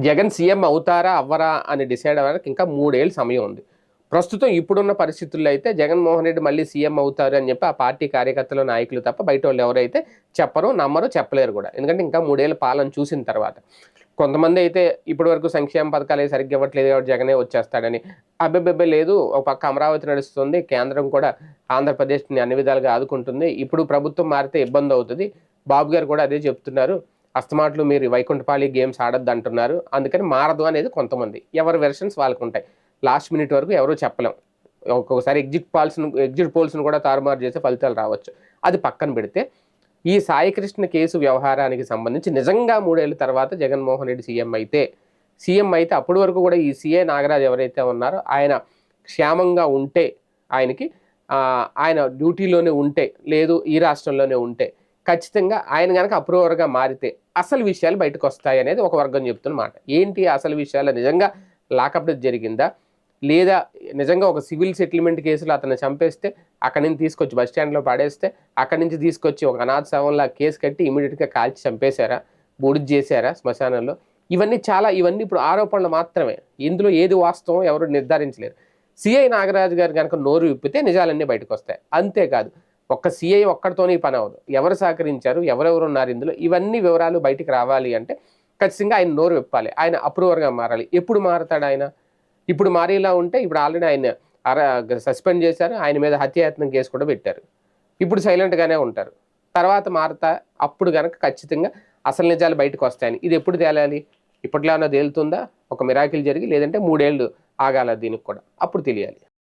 Jagan CM అవుతారా అవ్వరా అని decide అవ్వడానికి ఇంకా 3 ఏళ్ళు సమయం ఉంది. ప్రస్తుతం ఇప్పుడున్న పరిస్థితుల్లో అయితే జగన్మోహన్ రెడ్డి మళ్ళీ సీఎం అవుతారు అని చెప్పి ఆ పార్టీ కార్యకర్తలు, నాయకులు తప్ప బయటోళ్ళు ఎవరైతే చెప్పరు, నమ్మరు, చెప్పలేరు కూడా. ఎందుకంటే ఇంకా 3 ఏళ్ల పాలన చూసిన తర్వాత. కొంతమంది అయితే ఇప్పటివరకు సంక్షేమ పథకాలు సరిగ్గా ఇవ్వట్లేదు కాబట్టి జగనే వచ్చేస్తాడని. అబ్బెబ్బెబ్బే లేదు. ఒక పక్క అమరావతి నడుస్తుంది. కేంద్రం కూడా ఆంధ్రప్రదేశ్‌ని అన్ని విధాలుగా ఆదుకుంటుంది. ఇప్పుడు ప్రభుత్వం మారితే ఇబ్బందవుతది. బాబు గారు కూడా అదే చెప్తున్నారు. అస్తమాట్లు మీరు వైకుంఠపాళి గేమ్స్ ఆడొద్దంటున్నారు. అందుకని మారదు అనేది కొంతమంది. ఎవరి వెర్షన్స్ వాళ్ళకుంటాయి. లాస్ట్ మినిట్ వరకు ఎవరు చెప్పలేం. ఒక్కొక్కసారి ఎగ్జిట్ పోల్స్‌ను కూడా తారుమారు చేసే ఫలితాలు రావచ్చు. అది పక్కన పెడితే, ఈ సాయికృష్ణ కేసు వ్యవహారానికి సంబంధించి నిజంగా 3 ఏళ్ల తర్వాత జగన్మోహన్ రెడ్డి సీఎం అయితే అప్పటి వరకు కూడా ఈ సీఏ నాగరాజు ఎవరైతే ఉన్నారో ఆయన క్షేమంగా ఉంటే ఆయనకి ఆయన డ్యూటీలోనే ఉంటే, లేదు ఈ రాష్ట్రంలోనే ఉంటే, ఖచ్చితంగా ఆయన గనక అప్రూవర్‌గా మారితే అసలు విషయాలు బయటకొస్తాయనేది ఒక వర్గం చెప్తున్న మాట. ఏంటి అసలు విషయాలు? నిజంగా లాకప్ డెత్ జరిగిందా? లేదా నిజంగా ఒక సివిల్ సెటిల్మెంట్ కేసులో అతన్ని చంపేస్తే, అక్కడి నుంచి తీసుకొచ్చి బస్ స్టాండ్‌లో పడేస్తే, అక్కడి నుంచి తీసుకొచ్చి ఒక అనాథ శవంలా కేసు కట్టి ఇమ్మీడియేట్‌గా కాల్చి చంపేశారా? బూడిద చేశారా శ్మశానంలో? ఇవన్నీ ఇప్పుడు ఆరోపణలు మాత్రమే. ఇందులో ఏది వాస్తవం ఎవరు నిర్ధారించలేరు. సిఐ నాగరాజు గారు గనక నోరు విప్పితే నిజాలన్నీ బయటకొస్తాయి. అంతేకాదు, ఒక్క సీఐ ఒక్కడితోనే ఈ పని అవ్వదు. ఎవరు సహకరించారు? ఎవరెవరు ఉన్నారు ఇందులో? ఇవన్నీ వివరాలు బయటికి రావాలి అంటే ఖచ్చితంగా ఆయన నోరు విప్పాలి. ఆయన అప్రూవర్‌గా మారాలి. ఎప్పుడు మారతాడు ఆయన? ఇప్పుడు మారేలా ఉంటే ఇప్పుడు ఆల్రెడీ ఆయన అర సస్పెండ్ చేశారు. ఆయన మీద హత్యాయత్నం కేసు కూడా పెట్టారు. ఇప్పుడు సైలెంట్‌గానే ఉంటారు. తర్వాత మారతా అప్పుడు గనక ఖచ్చితంగా అసలు నిజాలు బయటకొస్తాయని. ఇది ఎప్పుడు తేలాలి? ఇప్పట్లో ఏమన్నా తేలుతుందా? ఒక మిరాకిల్ జరిగి లేదంటే 3 ఏళ్ళు ఆగాల దీనికి కూడా. అప్పుడు తెలియాలి.